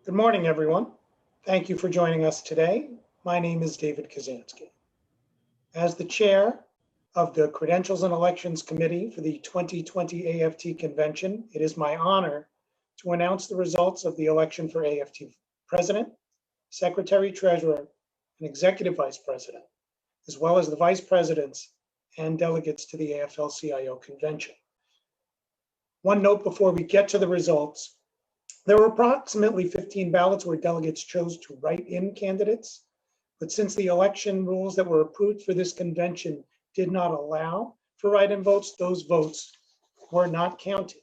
Good morning, everyone. Thank you for joining us today. My name is David Kazansky. As the chair of the Credentials and Elections Committee for the 2020 AFT Convention, it is my honor to announce the results of the election for AFT President, Secretary Treasurer, and Executive Vice President, as well as the Vice Presidents and delegates to the AFL-CIO Convention. One note before we get to the results: there were approximately 15 ballots where delegates chose to write in candidates, but since the election rules that were approved for this convention did not allow for write-in votes, those votes were not counted.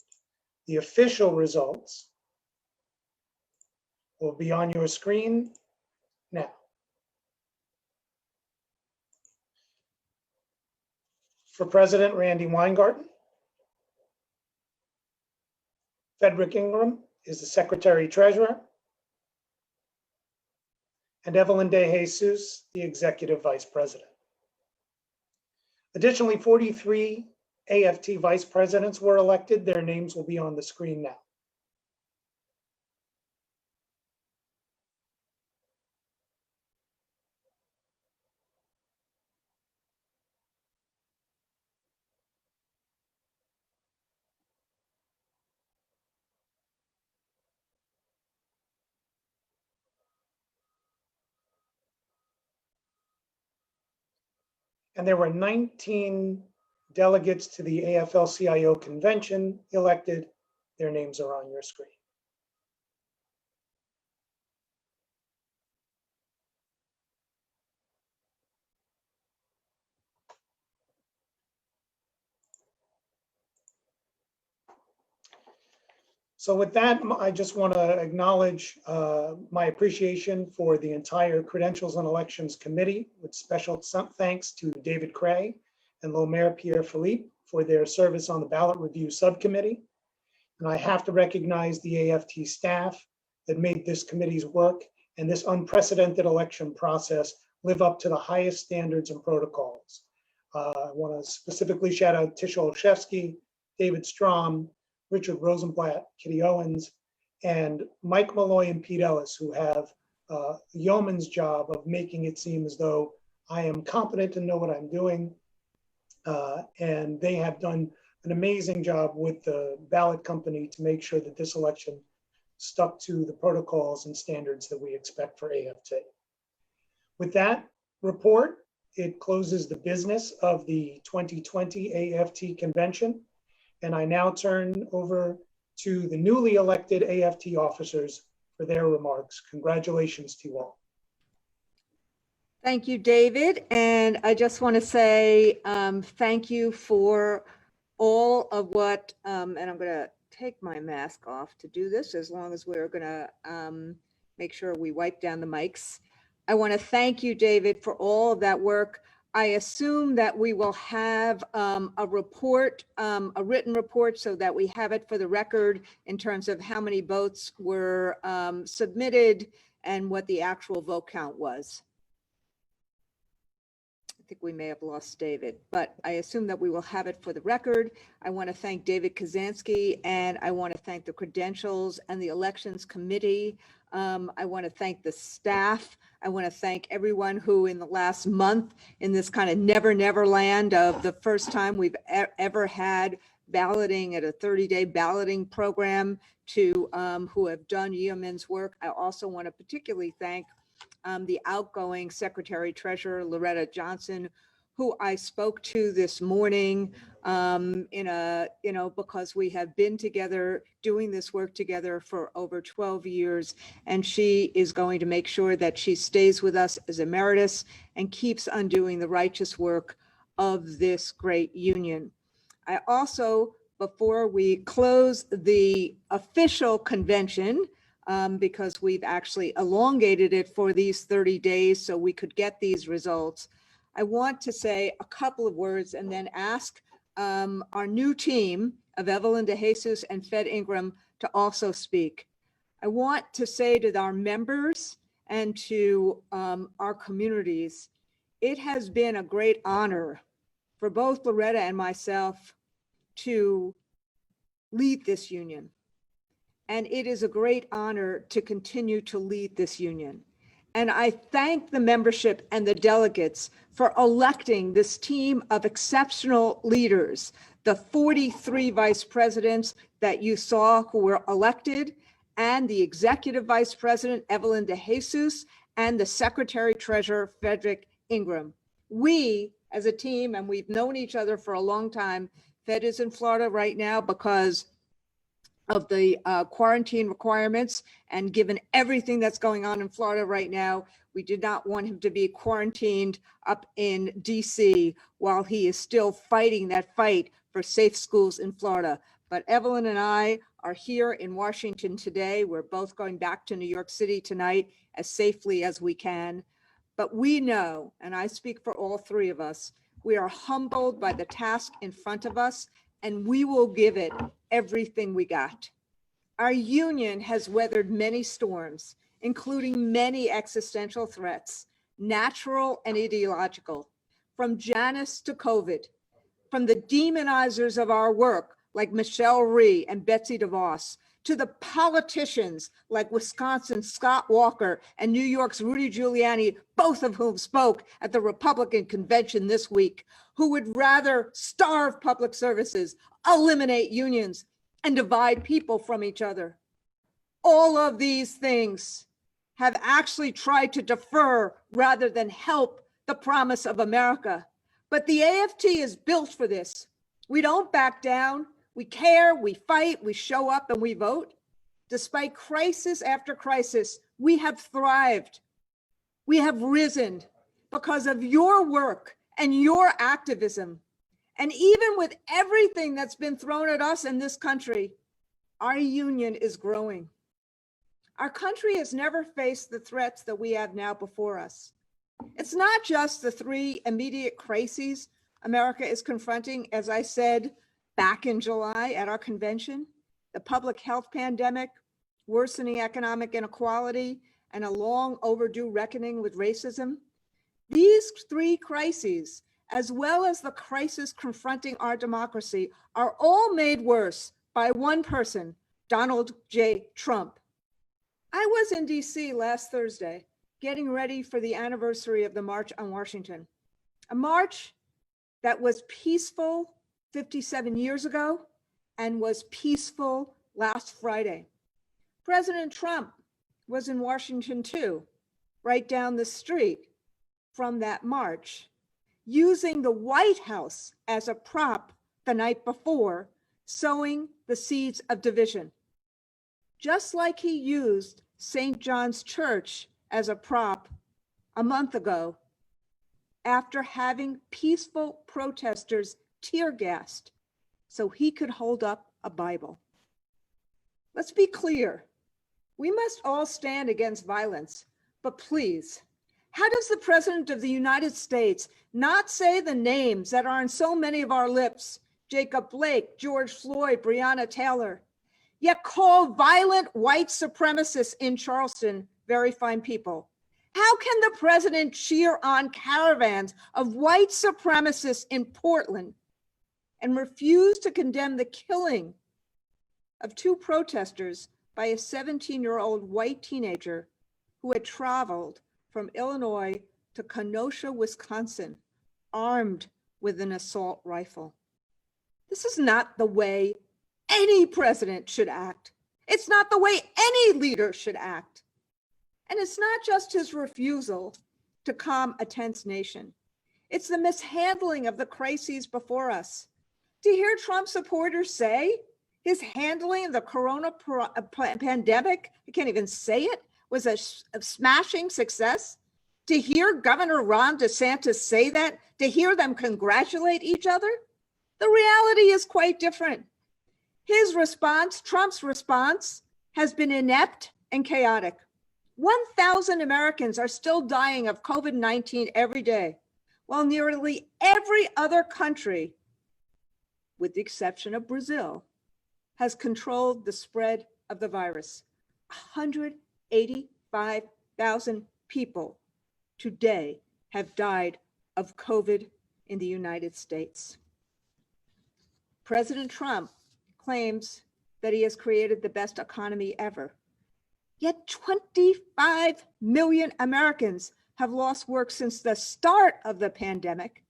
The official results will be on your screen now. For President, Randy Weingarten. Frederick Ingram is the Secretary Treasurer, and Evelyn De Jesus, the Executive Vice President. Additionally, 43 AFT Vice Presidents were elected. Their names will be on the screen now. And there were 19 delegates to the AFL-CIO convention elected. Their names are on your screen. So with that, I just want to acknowledge my appreciation for the entire Credentials and Elections Committee, with special thanks to David Cray and Lomer Pierre-Philippe for their service on the Ballot Review Subcommittee. And I have to recognize the AFT staff that made this committee's work and this unprecedented election process live up to the highest standards and protocols. I want to specifically shout out Tish Olszewski, David Strom, Richard Rosenblatt, Kitty Owens, and Mike Malloy and Pete Ellis, who have a yeoman's job of making it seem as though I am competent and know what I'm doing. And they have done an amazing job with the ballot company to make sure that this election stuck to the protocols and standards that we expect for AFT. With that report, it closes the business of the 2020 AFT convention. And I now turn over to the newly elected AFT officers for their remarks. Congratulations to you all. Thank you, David. And I just want to say thank you for all of what, and I'm going to take my mask off to do this, as long as we're going to make sure we wipe down the mics. I want to thank you, David, for all of that work. I assume that we will have a report, a written report, so that we have it for the record in terms of how many votes were submitted and what the actual vote count was. I think we may have lost David, but I assume that we will have it for the record. I want to thank David Kazansky, and I want to thank the Credentials and the Elections Committee. I want to thank the staff. I want to thank everyone who in the last month, in this kind of never land of the first time we've ever had balloting at a 30-day balloting program, to who have done yeoman's work. I also want to particularly thank the outgoing Secretary Treasurer, Loretta Johnson, who I spoke to this morning because we have been together doing this work together for over 12 years. And she is going to make sure that she stays with us as emeritus and keeps on doing the righteous work of this great union. I also, before we close the official convention, because we've actually elongated it for these 30 days so we could get these results, I want to say a couple of words and then ask our new team of Evelyn De Jesus and Fed Ingram to also speak. I want to say to our members and to our communities, it has been a great honor for both Loretta and myself to lead this union. and it is a great honor to continue to lead this union. And I thank the membership and the delegates for electing this team of exceptional leaders, the 43 vice presidents that you saw who were elected, and the executive vice president, Evelyn De Jesus, and the secretary treasurer, Frederick Ingram. We, as a team, and we've known each other for a long time, Fed is in Florida right now because of the quarantine requirements, and given everything that's going on in Florida right now, we did not want him to be quarantined up in DC while he is still fighting that fight for safe schools in Florida. But Evelyn and I are here in Washington today. We're both going back to New York City tonight as safely as we can. But we know, and I speak for all three of us, we are humbled by the task in front of us, and we will give it everything we got. Our union has weathered many storms, including many existential threats, natural and ideological, from Janus to COVID, from the demonizers of our work, like Michelle Rhee and Betsy DeVos, to the politicians like Wisconsin's Scott Walker and New York's Rudy Giuliani, both of whom spoke at the Republican convention this week, who would rather starve public services, eliminate unions, and divide people from each other. All of these things have actually tried to defer rather than help the promise of America. But the AFT is built for this. We don't back down. We care, we fight, we show up, and we vote. Despite crisis after crisis, we have thrived. We have risen because of your work and your activism. And even with everything that's been thrown at us in this country, our union is growing. Our country has never faced the threats that we have now before us. It's not just the three immediate crises America is confronting, as I said back in July at our convention: the public health pandemic, worsening economic inequality, and a long overdue reckoning with racism. These three crises, as well as the crisis confronting our democracy, are all made worse by one person, Donald J. Trump. I was in DC last Thursday, getting ready for the anniversary of the March on Washington, a march that was peaceful 57 years ago and was peaceful last Friday. President Trump was in Washington too, right down the street from that march, using the White House as a prop the night before, sowing the seeds of division. Just like he used St. John's Church as a prop a month ago, after having peaceful protesters tear gassed so he could hold up a Bible. Let's be clear. We must all stand against violence, but please, how does the President of the United States not say the names that are on so many of our lips, Jacob Blake, George Floyd, Breonna Taylor, yet call violent white supremacists in Charleston very fine people? How can the president cheer on caravans of white supremacists in Portland and refuse to condemn the killing of two protesters by a 17-year-old white teenager who had traveled from Illinois to Kenosha, Wisconsin, armed with an assault rifle? This is not the way any president should act. It's not the way any leader should act. And it's not just his refusal to calm a tense nation. It's the mishandling of the crises before us. To hear Trump supporters say his handling of the corona pandemic, I can't even say it, was a smashing success. To hear Governor Ron DeSantis say that, to hear them congratulate each other, the reality is quite different. His response, Trump's response, has been inept and chaotic. 1,000 Americans are still dying of COVID-19 every day, while nearly every other country, with the exception of Brazil, has controlled the spread of the virus. 185,000 people today have died of COVID in the United States. President Trump claims that he has created the best economy ever. Yet 25 million Americans have lost work since the start of the pandemic.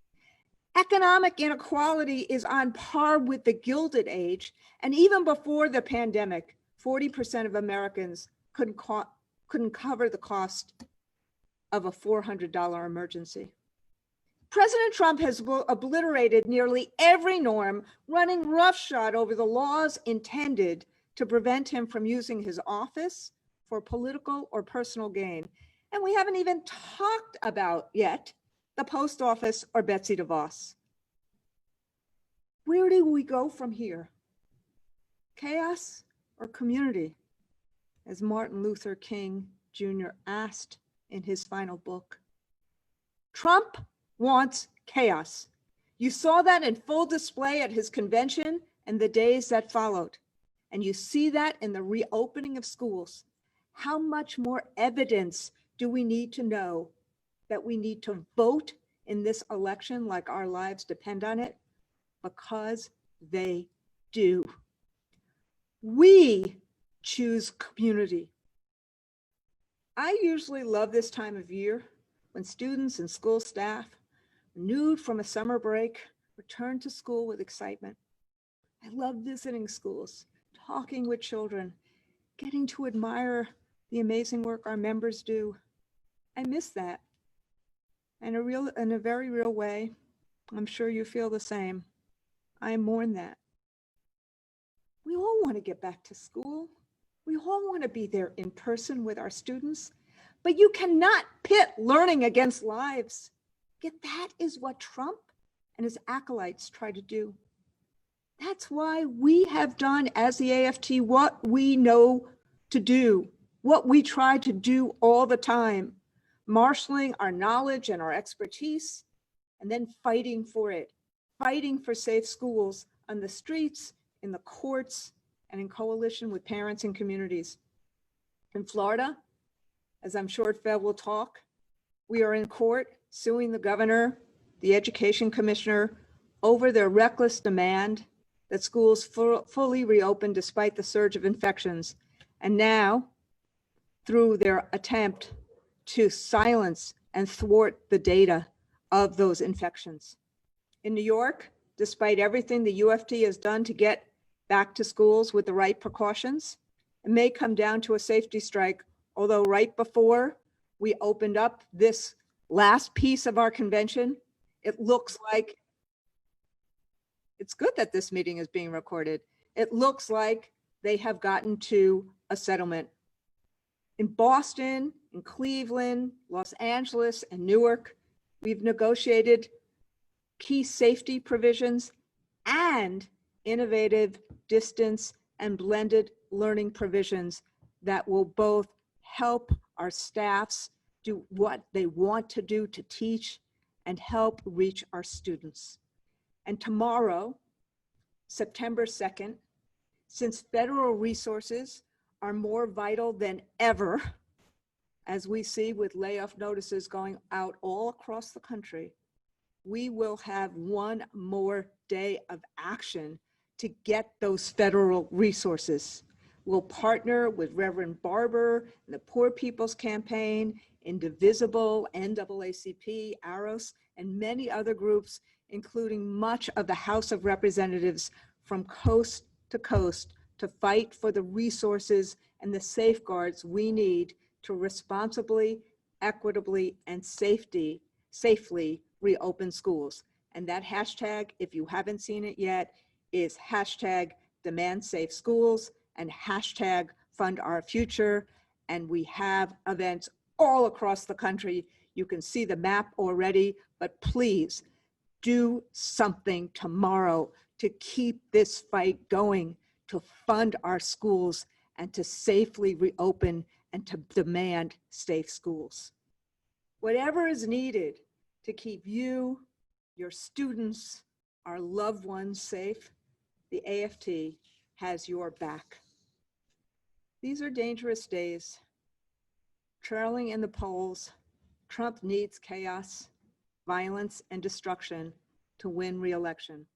Economic inequality is on par with the Gilded Age, and even before the pandemic, 40% of Americans couldn't cover the cost of a $400 emergency. President Trump has obliterated nearly every norm, running roughshod over the laws intended to prevent him from using his office for political or personal gain. And we haven't even talked about yet the post office or Betsy DeVos. Where do we go from here? Chaos or community? As Martin Luther King Jr. asked in his final book. Trump wants chaos. You saw that in full display at his convention and the days that followed. And you see that in the reopening of schools. How much more evidence do we need to know that we need to vote in this election like our lives depend on it? Because they do. We choose community. I usually love this time of year when students and school staff, renewed from a summer break, return to school with excitement. I love visiting schools, talking with children, getting to admire the amazing work our members do. I miss that. In a very real way, I'm sure you feel the same. I mourn that. We all want to get back to school. We all want to be there in person with our students, but you cannot pit learning against lives. Yet that is what Trump and his acolytes try to do. That's why we have done as the AFT what we know to do, what we try to do all the time, marshaling our knowledge and our expertise, and then fighting for it, fighting for safe schools on the streets, in the courts, and in coalition with parents and communities. In Florida, as I'm sure Fev will talk, we are in court suing the governor, the education commissioner, over their reckless demand that schools fully reopen despite the surge of infections. And now, through their attempt to silence and thwart the data of those infections. In New York, despite everything the UFT has done to get back to schools with the right precautions, it may come down to a safety strike, although right before we opened up this last piece of our convention, it looks like, it's good that this meeting is being recorded. It looks like they have gotten to a settlement. In Boston, in Cleveland, Los Angeles, and Newark, we've negotiated key safety provisions and innovative distance and blended learning provisions that will both help our staffs do what they want to do to teach and help reach our students. And tomorrow, September 2nd, since federal resources are more vital than ever, as we see with layoff notices going out all across the country, we will have one more day of action to get those federal resources. We'll partner with Reverend Barber and the Poor People's Campaign, Indivisible, NAACP, AROS, and many other groups, including much of the House of Representatives from coast to coast, to fight for the resources and the safeguards we need to responsibly, equitably, and safely reopen schools. And that hashtag, if you haven't seen it yet, is hashtag Demand Safe Schools and hashtag Fund Our Future. And we have events all across the country. You can see the map already, but please do something tomorrow to keep this fight going, to fund our schools and to safely reopen and to demand safe schools. Whatever is needed to keep you, your students, our loved ones safe, the AFT has your back. These are dangerous days. Trailing in the polls, Trump needs chaos, violence, and destruction to win re-election.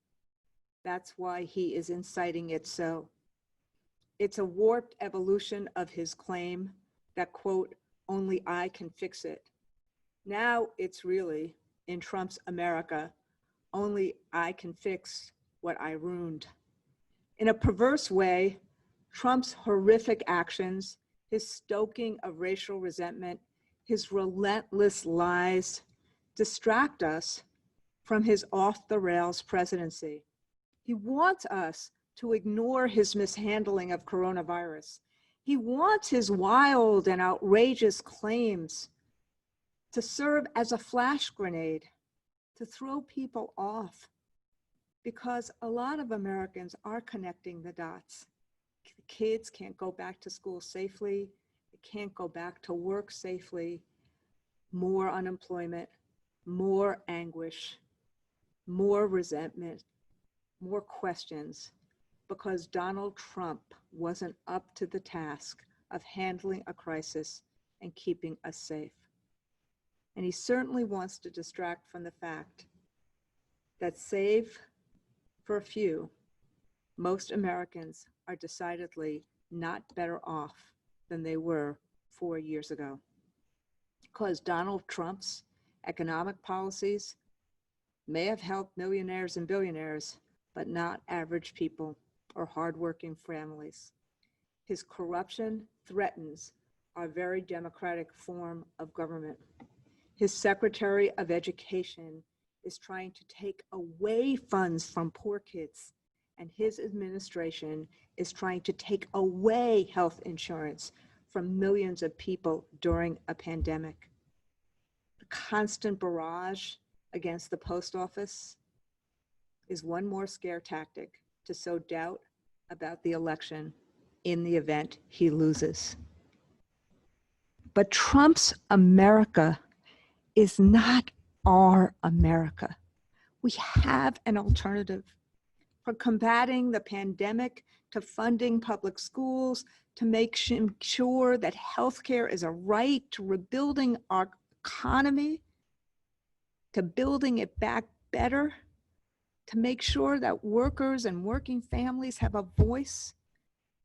That's why he is inciting it so. It's a warped evolution of his claim that, quote, only I can fix it. Now it's really, in Trump's America, only I can fix what I ruined. In a perverse way, Trump's horrific actions, his stoking of racial resentment, his relentless lies distract us from his off-the-rails presidency. He wants us to ignore his mishandling of coronavirus. He wants his wild and outrageous claims to serve as a flash grenade, to throw people off, because a lot of Americans are connecting the dots. The kids can't go back to school safely. They can't go back to work safely. More unemployment, more anguish, more resentment, more questions, because Donald Trump wasn't up to the task of handling a crisis and keeping us safe. And he certainly wants to distract from the fact that, save for a few, most Americans are decidedly not better off than they were 4 years ago. Because Donald Trump's economic policies may have helped millionaires and billionaires, but not average people or hardworking families. His corruption threatens our very democratic form of government. His Secretary of Education is trying to take away funds from poor kids, and his administration is trying to take away health insurance from millions of people during a pandemic. The constant barrage against the post office is one more scare tactic to sow doubt about the election in the event he loses. But Trump's America is not our America. We have an alternative. From combating the pandemic to funding public schools, to make sure that healthcare is a right, to rebuilding our economy, to building it back better, to make sure that workers and working families have a voice.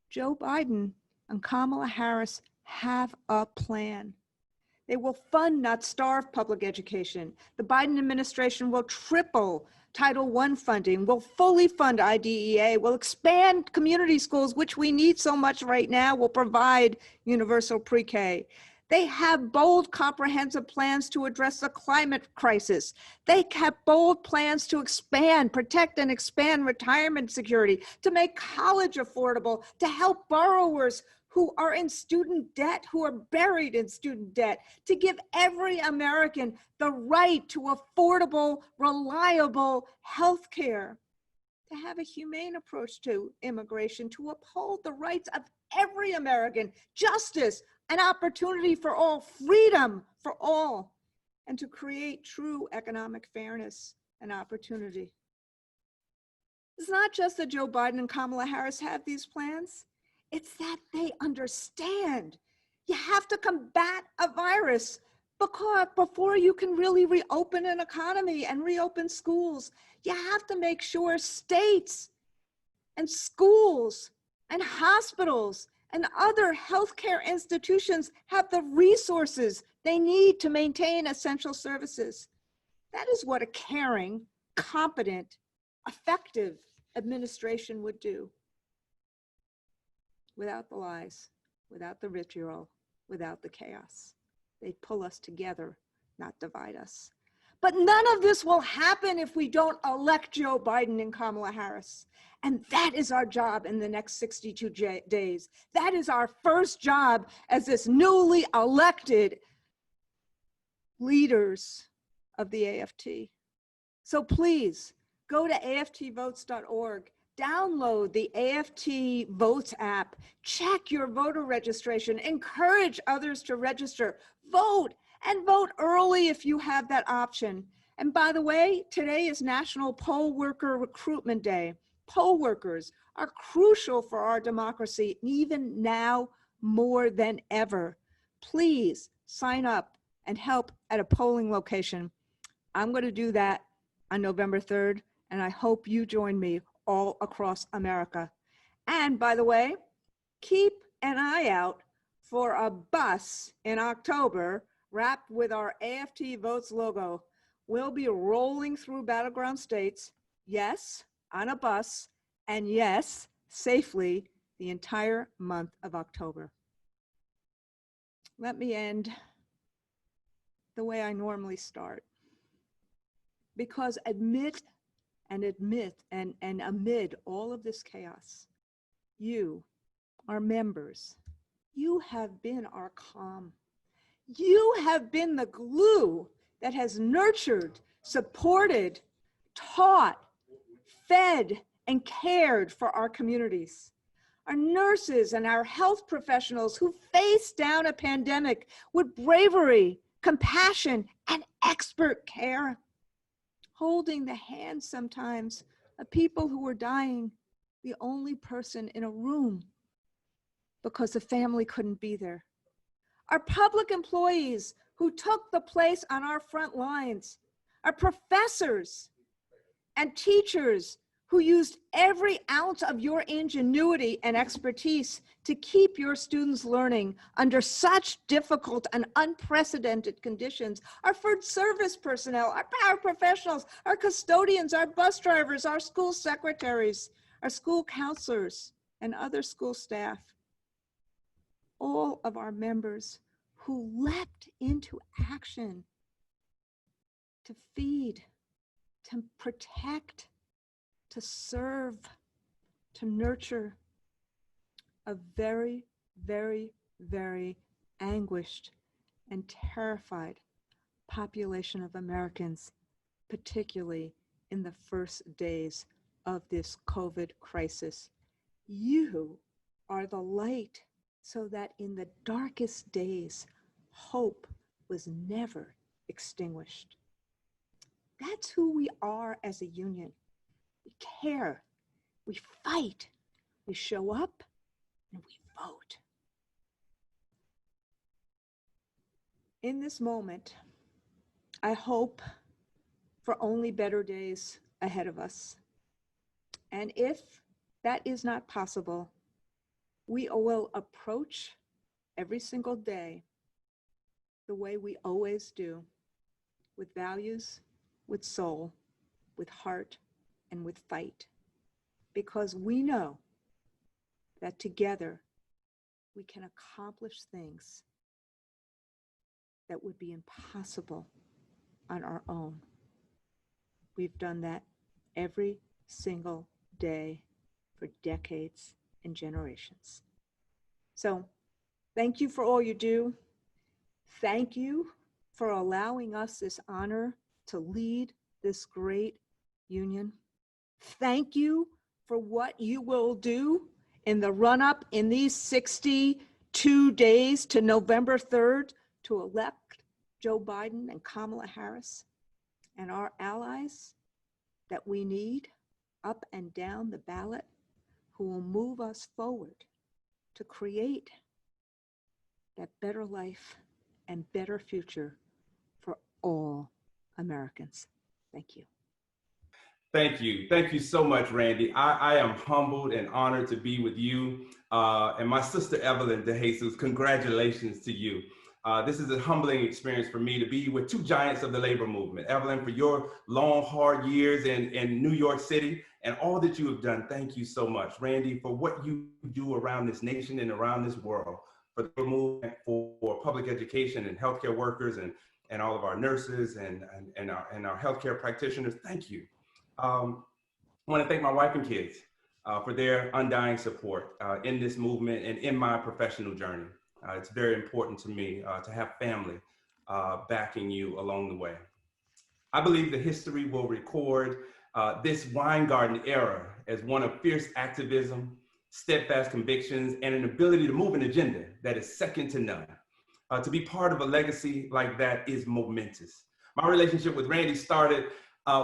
Joe Biden and Kamala Harris have a plan. They will fund, not starve, public education. The Biden administration will triple Title I funding, will fully fund IDEA, will expand community schools, which we need so much right now, will provide universal pre-K. They have bold, comprehensive plans to address the climate crisis. They have bold plans to expand, protect and expand retirement security, to make college affordable, to help borrowers who are in student debt, who are buried in student debt, to give every American the right to affordable, reliable health care, to have a humane approach to immigration, to uphold the rights of every American, justice, an opportunity for all, freedom for all, and to create true economic fairness and opportunity. It's not just that Joe Biden and Kamala Harris have these plans. It's that they understand you have to combat a virus before you can really reopen an economy and reopen schools. You have to make sure states and schools and hospitals and other healthcare institutions have the resources they need to maintain essential services. That is what a caring, competent, effective administration would do. Without the lies, without the vitriol, without the chaos. They pull us together, not divide us. But none of this will happen if we don't elect Joe Biden and Kamala Harris. And that is our job in the next 62 days. That is our first job as this newly elected leaders of the AFT. So please go to aftvotes.org. Download the AFT Votes app, check your voter registration, encourage others to register, vote, and vote early if you have that option. And by the way, today is National Poll Worker Recruitment Day. Poll workers are crucial for our democracy, even now more than ever. Please sign up and help at a polling location. I'm going to do that on November 3rd, and I hope you join me all across America. And by the way, Keep an eye out for a bus in October wrapped with our AFT Votes logo. We'll be rolling through battleground states, yes, on a bus, and yes, safely the entire month of October. Let me end the way I normally start. Because amid all of this chaos, you, our members, you have been our calm. You have been the glue that has nurtured, supported, taught, fed, and cared for our communities. Our nurses and our health professionals who faced down a pandemic with bravery, compassion, and expert care, holding the hands sometimes of people who were dying, the only person in a room because the family couldn't be there. Our public employees who took the place on our front lines, our professors and teachers who used every ounce of your ingenuity and expertise to keep your students learning under such difficult and unprecedented conditions, our food service personnel, our paraprofessionals, our custodians, our bus drivers, our school secretaries, our school counselors, and other school staff. All of our members who leapt into action to feed, to protect, to serve, to nurture a very, very, very anguished and terrified population of Americans, particularly in the first days of this COVID crisis. You are the light so that in the darkest days, hope was never extinguished. That's who we are as a union. We care, we fight, we show up, and we vote. In this moment, I hope for only better days ahead of us. And if that is not possible, we will approach every single day the way we always do, with values, with soul, with heart, and with fight, because we know that together we can accomplish things that would be impossible on our own. We've done that every single day for decades and generations. So thank you for all you do. Thank you for allowing us this honor to lead this great union. Thank you for what you will do in the run-up in these 62 days to November 3rd to elect Joe Biden and Kamala Harris and our allies that we need up and down the ballot who will move us forward to create that better life and better future for all Americans. Thank you. Thank you. Thank you so much, Randy. I am humbled and honored to be with you. And my sister, Evelyn DeJesus, congratulations to you. This is a humbling experience for me to be with two giants of the labor movement. Evelyn, for your long, hard years in New York City and all that you have done, thank you so much. Randy, for what you do around this nation and around this world, for the movement for public education and healthcare workers and all of our nurses and our healthcare practitioners, thank you. I want to thank my wife and kids for their undying support in this movement and in my professional journey. It's very important to me to have family backing you along the way. I believe that history will record this Weingarten era as one of fierce activism, steadfast convictions, and an ability to move an agenda that is second to none. To be part of a legacy like that is momentous. My relationship with Randy started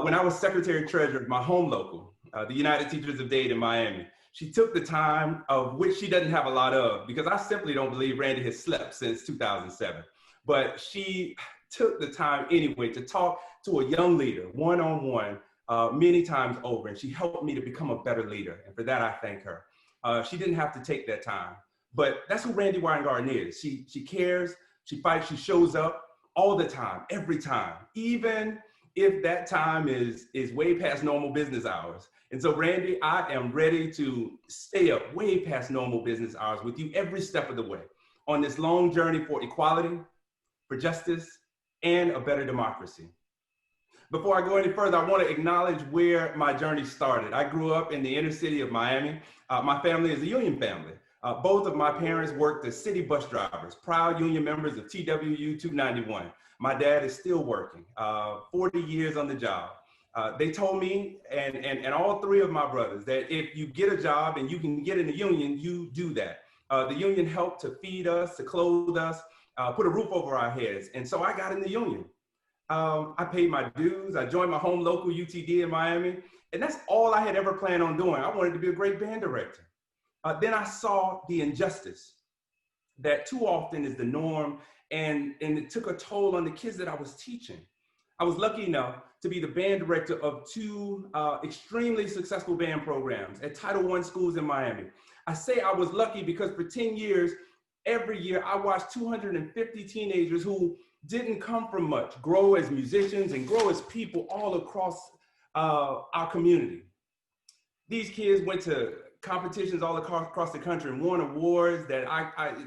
when I was Secretary Treasurer of my home local, the United Teachers of Dade in Miami. She took the time, of which she doesn't have a lot of, because I simply don't believe Randy has slept since 2007. But she took the time anyway to talk to a young leader, one-on-one, many times over, and she helped me to become a better leader. And for that, I thank her. She didn't have to take that time. But that's who Randy Weingarten is. She cares, she fights, she shows up all the time, every time, even if that time is way past normal business hours. And so Randy, I am ready to stay up way past normal business hours with you every step of the way on this long journey for equality, for justice, and a better democracy. Before I go any further, I want to acknowledge where my journey started. I grew up in the inner city of Miami. My family is a union family. Both of my parents worked as city bus drivers, proud union members of TWU 291. My dad is still working, 40 years on the job. They told me and all three of my brothers that if you get a job and you can get in the union, you do that. The union helped to feed us, to clothe us, put a roof over our heads. And so I got in the union. I paid my dues. I joined my home local UTD in Miami. And that's all I had ever planned on doing. I wanted to be a great band director. Then I saw the injustice that too often is the norm, and it took a toll on the kids that I was teaching. I was lucky enough to be the band director of two extremely successful band programs at Title I schools in Miami. I say I was lucky because for 10 years, every year I watched 250 teenagers who didn't come from much grow as musicians and grow as people all across our community. These kids went to competitions all across the country and won awards that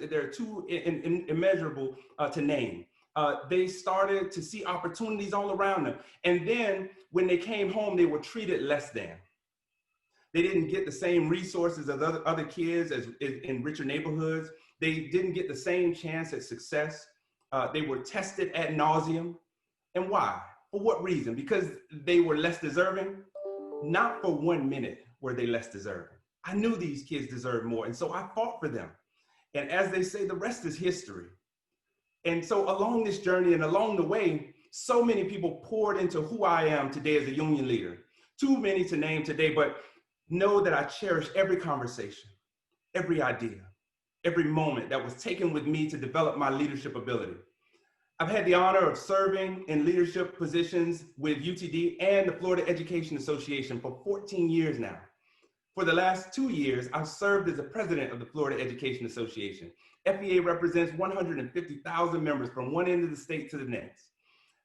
they're too immeasurable to name. They started to see opportunities all around them. And then when they came home, they were treated less than. They didn't get the same resources as other kids as in richer neighborhoods. They didn't get the same chance at success. They were tested ad nauseum. And why? For what reason? Because they were less deserving? Not for 1 minute were they less deserving. I knew these kids deserved more, and so I fought for them. And as they say, the rest is history. And so along this journey and along the way, so many people poured into who I am today as a union leader. Too many to name today, but know that I cherish every conversation, every idea, every moment that was taken with me to develop my leadership ability. I've had the honor of serving in leadership positions with UTD and the Florida Education Association for 14 years now. For the last 2 years, I've served as the president of the Florida Education Association. FEA represents 150,000 members from one end of the state to the next.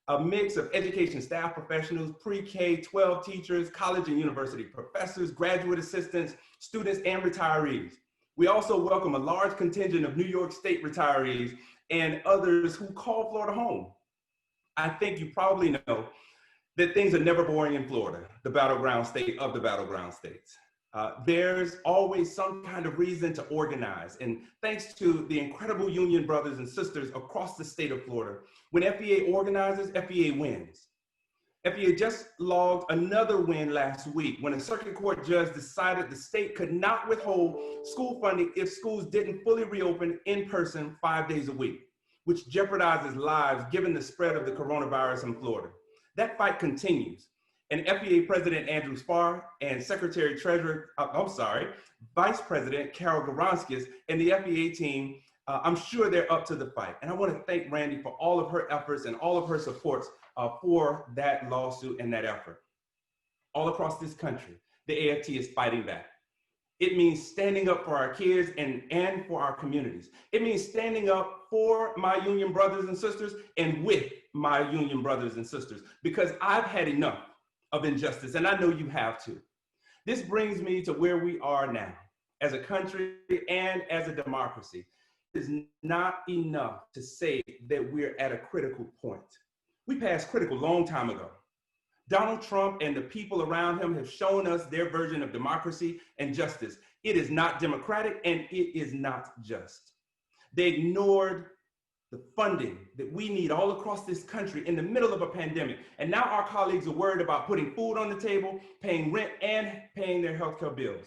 A mix of education staff professionals, pre-K-12 teachers, college and university professors, graduate assistants, students, and retirees. We also welcome a large contingent of New York State retirees and others who call Florida home. I think you probably know that things are never boring in Florida, the battleground state of the battleground states. There's always some kind of reason to organize. And thanks to the incredible union brothers and sisters across the state of Florida, when FEA organizes, FEA wins. FEA just logged another win last week when a circuit court judge decided the state could not withhold school funding if schools didn't fully reopen in person 5 days a week, which jeopardizes lives given the spread of the coronavirus in Florida. That fight continues. And FEA President Andrew Spar and Vice President Carol Goronskis and the FEA team, I'm sure they're up to the fight. And I want to thank Randy for all of her efforts and all of her supports for that lawsuit and that effort. All across this country, the AFT is fighting back. It means standing up for our kids and for our communities. It means standing up for my union brothers and sisters and with my union brothers and sisters, because I've had enough of injustice, and I know you have too. This brings me to where we are now as a country and as a democracy. It is not enough to say that we're at a critical point. We passed critical a long time ago. Donald Trump and the people around him have shown us their version of democracy and justice. It is not democratic and it is not just. They ignored the funding that we need all across this country in the middle of a pandemic. And now our colleagues are worried about putting food on the table, paying rent, and paying their healthcare bills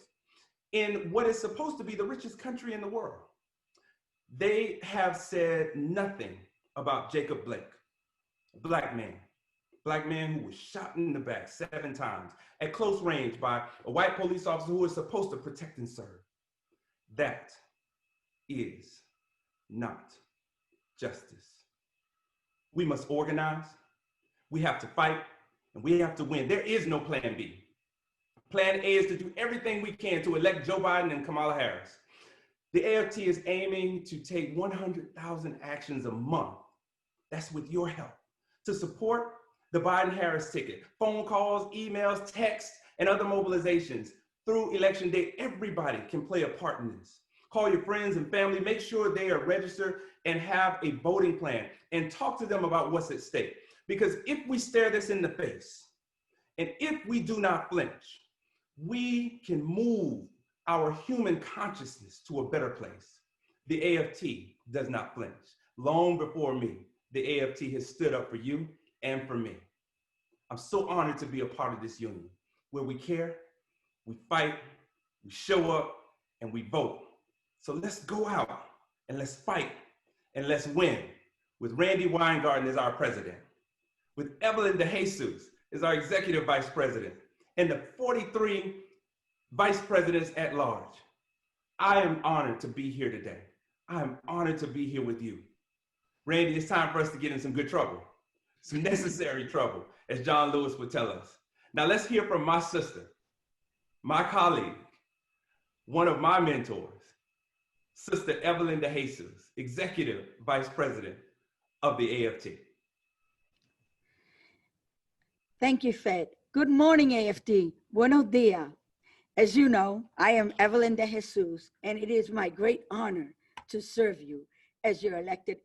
in what is supposed to be the richest country in the world. They have said nothing about Jacob Blake, a black man who was shot in the back 7 times at close range by a white police officer who was supposed to protect and serve. That is not justice. We must organize, we have to fight, and we have to win. There is no plan B. Plan A is to do everything we can to elect Joe Biden and Kamala Harris. The AFT is aiming to take 100,000 actions a month. That's with your help to support the Biden-Harris ticket. Phone calls, emails, texts, and other mobilizations. Through Election Day, everybody can play a part in this. Call your friends and family, make sure they are registered and have a voting plan, and talk to them about what's at stake. Because if we stare this in the face, and if we do not flinch, we can move our human consciousness to a better place. The AFT does not flinch. Long before me, the AFT has stood up for you and for me. I'm so honored to be a part of this union where we care, we fight, we show up, and we vote. So let's go out and let's fight and let's win with Randy Weingarten as our president, with Evelyn DeJesus as our executive vice president, and the 43 vice presidents at large. I am honored to be here today. I am honored to be here with you. Randy, it's time for us to get in some good trouble, some necessary trouble, as John Lewis would tell us. Now let's hear from my sister, my colleague, one of my mentors, Sister Evelyn DeJesus, Executive Vice President of the AFT. Thank you, Fed. Good morning, AFT. Buenos dias. As you know, I am Evelyn DeJesus, and it is my great honor to serve you as your elected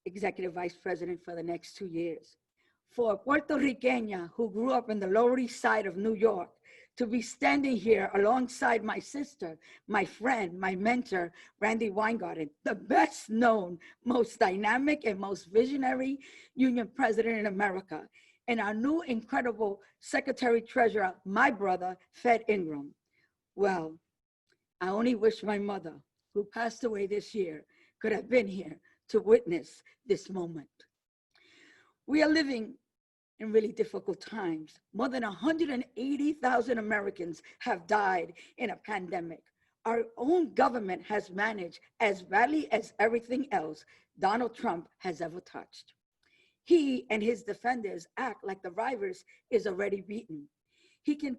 Executive Vice President for the next 2 years. For a Puerto Riqueña who grew up in the Lower East Side of New York, to be standing here alongside my sister, my friend, my mentor, Randy Weingarten, the best known, most dynamic, and most visionary union president in America, and our new incredible Secretary Treasurer, my brother, Fed Ingram. Well, I only wish my mother, who passed away this year, could have been here to witness this moment. We are living in really difficult times. More than 180,000 Americans have died in a pandemic. Our own government has managed as badly as everything else Donald Trump has ever touched. He and his defenders act like the virus is already beaten. Can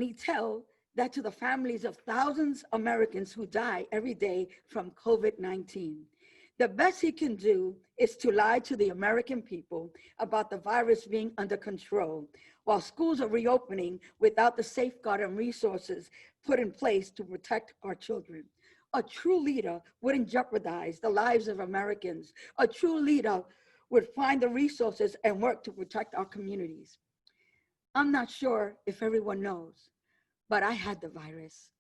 he tell that to the families of thousands of Americans who die every day from COVID-19? The best he can do is to lie to the American people about the virus being under control, while schools are reopening without the safeguard and resources put in place to protect our children. A true leader wouldn't jeopardize the lives of Americans. A true leader would find the resources and work to protect our communities. I'm not sure if everyone knows, but I had the virus,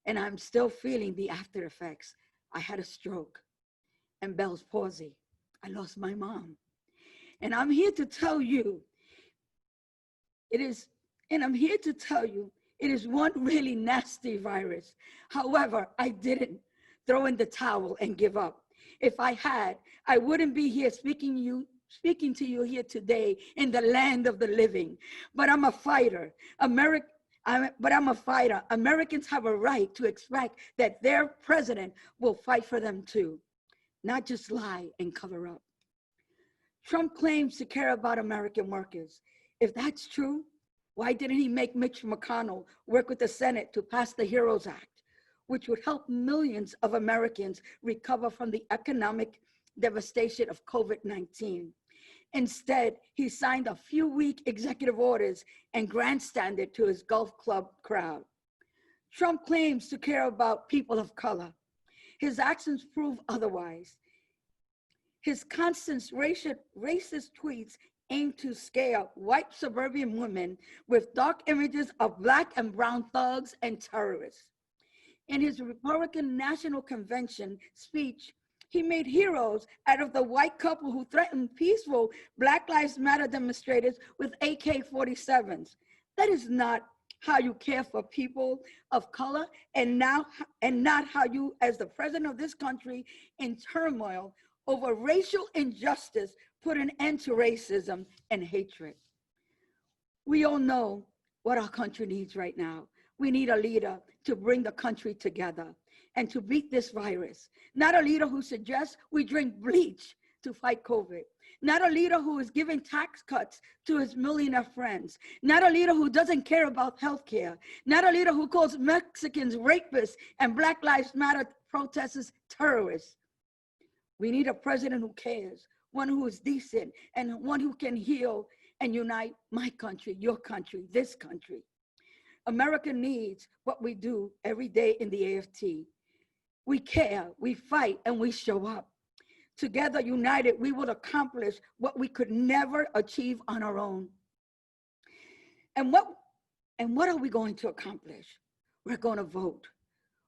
and I'm still feeling the after effects. I had a stroke and Bell's palsy. I lost my mom. And I'm here to tell you, it is one really nasty virus. However, I didn't throw in the towel and give up. If I had, I wouldn't be here speaking to you here today in the land of the living. But I'm a fighter. Americans have a right to expect that their president will fight for them too, not just lie and cover up. Trump claims to care about American workers. If that's true, why didn't he make Mitch McConnell work with the Senate to pass the HEROES Act, which would help millions of Americans recover from the economic devastation of COVID-19? Instead, he signed a few weak executive orders and grandstanded to his golf club crowd. Trump claims to care about people of color. His actions prove otherwise. His constant racist tweets aim to scare white suburban women with dark images of Black and brown thugs and terrorists. In his Republican National Convention speech, he made heroes out of the white couple who threatened peaceful Black Lives Matter demonstrators with AK-47s. That is not how you care for people of color, and not how you, as the president of this country in turmoil over racial injustice, put an end to racism and hatred. We all know what our country needs right now. We need a leader to bring the country together and to beat this virus. Not a leader who suggests we drink bleach to fight COVID. Not a leader who is giving tax cuts to his millionaire friends. Not a leader who doesn't care about healthcare. Not a leader who calls Mexicans rapists and Black Lives Matter protesters terrorists. We need a president who cares, one who is decent, and one who can heal and unite my country, your country, this country. America needs what we do every day in the AFT. We care, we fight, and we show up. Together, united, we will accomplish what we could never achieve on our own. And what are we going to accomplish? We're going to vote.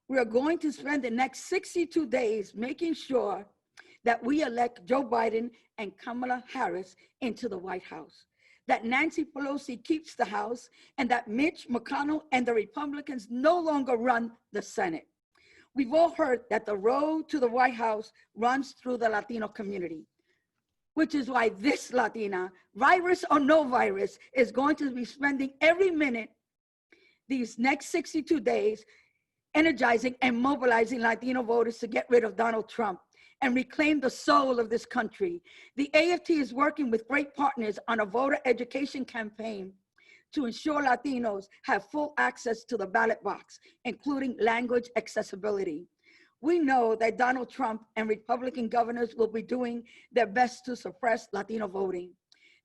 We are going to spend the next 62 days making sure that we elect Joe Biden and Kamala Harris into the White House, that Nancy Pelosi keeps the House, and that Mitch McConnell and the Republicans no longer run the Senate. We've all heard that the road to the White House runs through the Latino community, which is why this Latina, virus or no virus, is going to be spending every minute these next 62 days energizing and mobilizing Latino voters to get rid of Donald Trump and reclaim the soul of this country. The AFT is working with great partners on a voter education campaign to ensure Latinos have full access to the ballot box, including language accessibility. We know that Donald Trump and Republican governors will be doing their best to suppress Latino voting.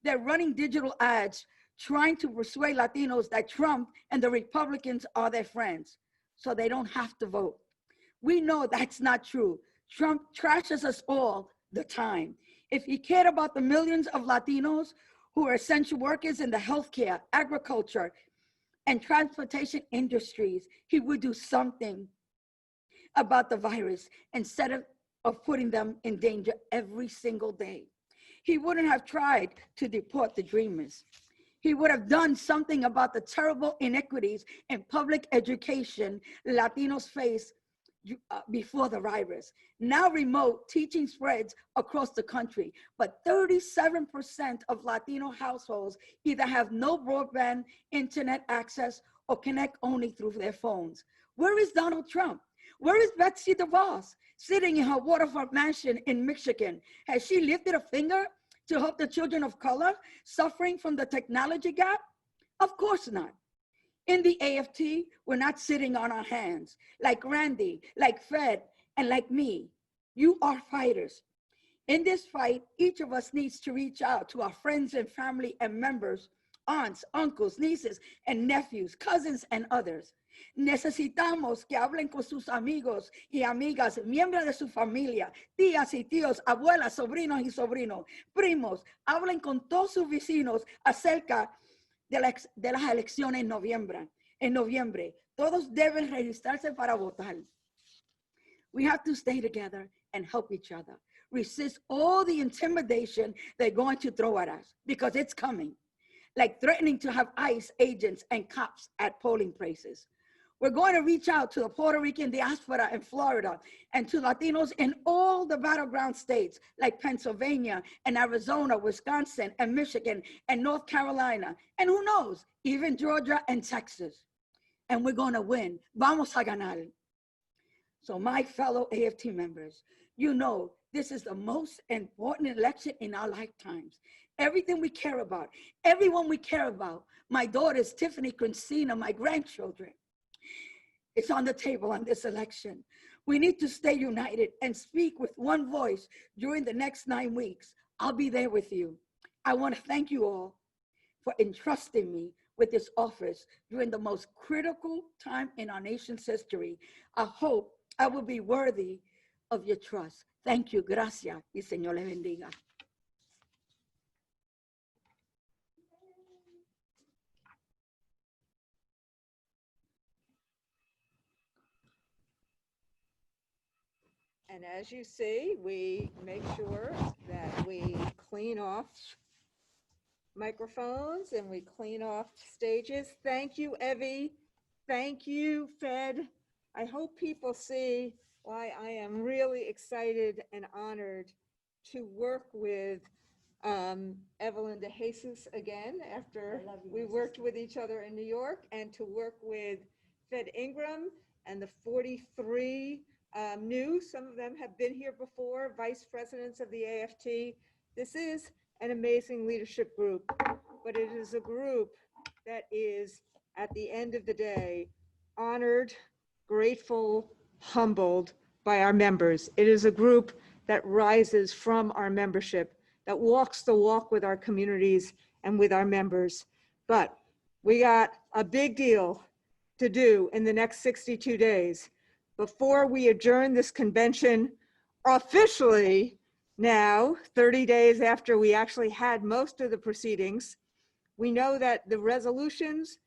They're running digital ads trying to persuade Latinos that Trump and the Republicans are their friends, so they don't have to vote. We know that's not true. Trump trashes us all the time. If he cared about the millions of Latinos who are essential workers in the healthcare, agriculture, and transportation industries, he would do something about the virus instead of putting them in danger every single day. He wouldn't have tried to deport the dreamers. He would have done something about the terrible inequities in public education Latinos face before the virus. Now remote teaching spreads across the country, but 37% of Latino households either have no broadband internet access or connect only through their phones. Where is Donald Trump? Where is Betsy DeVos sitting in her waterfront mansion in Michigan? Has she lifted a finger to help the children of color suffering from the technology gap? Of course not. In the AFT, we're not sitting on our hands. Like Randy, like Fed, and like me, you are fighters. In this fight, each of us needs to reach out to our friends and family and members, aunts, uncles, nieces, and nephews, cousins, and others. Necesitamos que hablen con sus amigos y amigas, miembros de su familia, tías y tíos, abuelas, sobrinos y sobrinos, primos. Hablen con todos sus vecinos acerca de las elecciones en noviembre. En noviembre, todos deben registrarse para votar. We have to stay together and help each other. Resist all the intimidation they're going to throw at us, because it's coming. Like threatening to have ICE agents and cops at polling places. We're going to reach out to the Puerto Rican diaspora in Florida and to Latinos in all the battleground states like Pennsylvania and Arizona, Wisconsin and Michigan and North Carolina. And who knows, even Georgia and Texas. And we're going to win. Vamos a ganar. So my fellow AFT members, you know, this is the most important election in our lifetimes. Everything we care about, everyone we care about, my daughters, Tiffany, Christina, my grandchildren, it's on the table on this election. We need to stay united and speak with one voice during the next 9 weeks. I'll be there with you. I want to thank you all for entrusting me with this office during the most critical time in our nation's history. I hope I will be worthy of your trust. Thank you. Gracias. Y Señor les bendiga. And as you see, we make sure that we clean off microphones and we clean off stages. Thank you, Evie. Thank you, Fed. I hope people see why I am really excited and honored to work with Evelyn De Jesus again after we worked with each other in New York, and to work with Fed Ingram and the 43 new. Some of them have been here before, vice presidents of the AFT. This is an amazing leadership group, but it is a group that is, at the end of the day, honored, grateful, humbled by our members. It is a group that rises from our membership, that walks the walk with our communities and with our members. But we got a big deal to do in the next 62 days before we adjourn this convention officially now, 30 days after we actually had most of the proceedings. We know that the resolutions,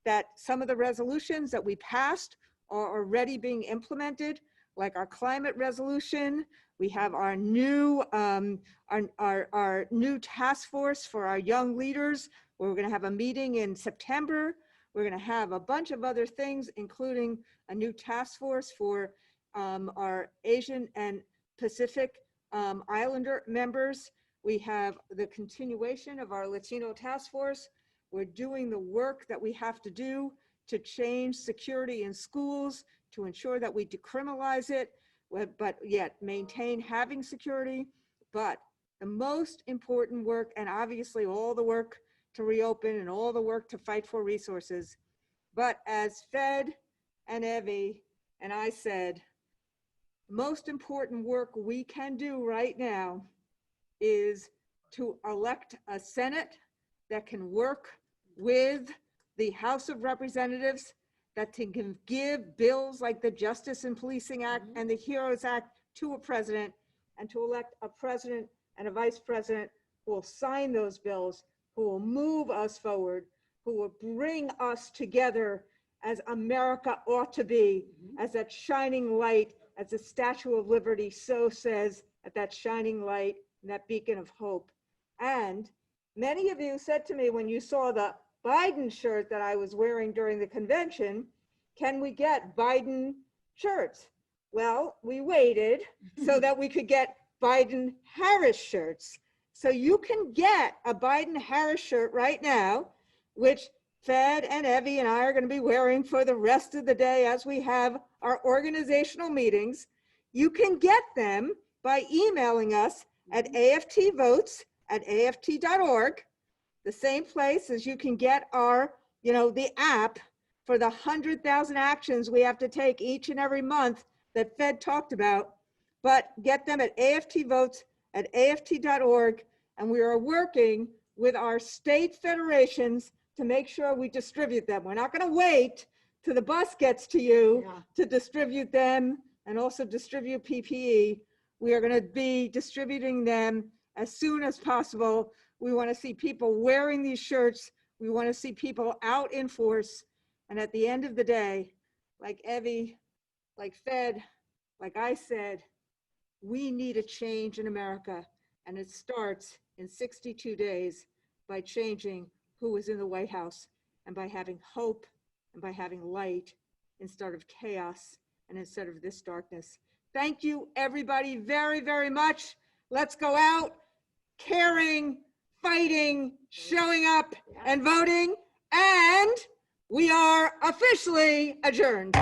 that some of the resolutions that we passed are already being implemented, like our climate resolution. We have our new our new task force for our young leaders. We're going to have a meeting in September. We're going to have a bunch of other things, including a new task force for our Asian and Pacific Islander members. We have the continuation of our Latino task force. We're doing the work that we have to do to change security in schools, to ensure that we decriminalize it, but yet maintain having security. But the most important work, and obviously all the work to reopen and all the work to fight for resources. But as Fed and Evie and I said, most important work we can do right now is to elect a Senate that can work with the House of Representatives, that can give bills like the Justice and Policing Act and the HEROES Act to a president, and to elect a president and a vice president who will sign those bills, who will move us forward, who will bring us together as America ought to be, as that shining light, as the Statue of Liberty so says, at that shining light, and that beacon of hope. And many of you said to me when you saw the Biden shirt that I was wearing during the convention, can we get Biden shirts? Well, we waited so that we could get Biden Harris shirts. So you can get a Biden Harris shirt right now, which Fed and Evie and I are going to be wearing for the rest of the day as we have our organizational meetings. You can get them by emailing us at aftvotes@aft.org, the same place as you can get our, the app for the 100,000 actions we have to take each and every month that Fed talked about. But get them at aftvotes@aft.org. And we are working with our state federations to make sure we distribute them. We're not going to wait till the bus gets to you to distribute them and also distribute PPE. We are going to be distributing them as soon as possible. We want to see people wearing these shirts. We want to see people out in force. And at the end of the day, like Evie, like Fed, like I said, we need a change in America. And it starts in 62 days by changing who is in the White House, and by having hope and by having light instead of chaos and instead of this darkness. Thank you, everybody, very, very much. Let's go out caring, fighting, showing up, and voting. And we are officially adjourned.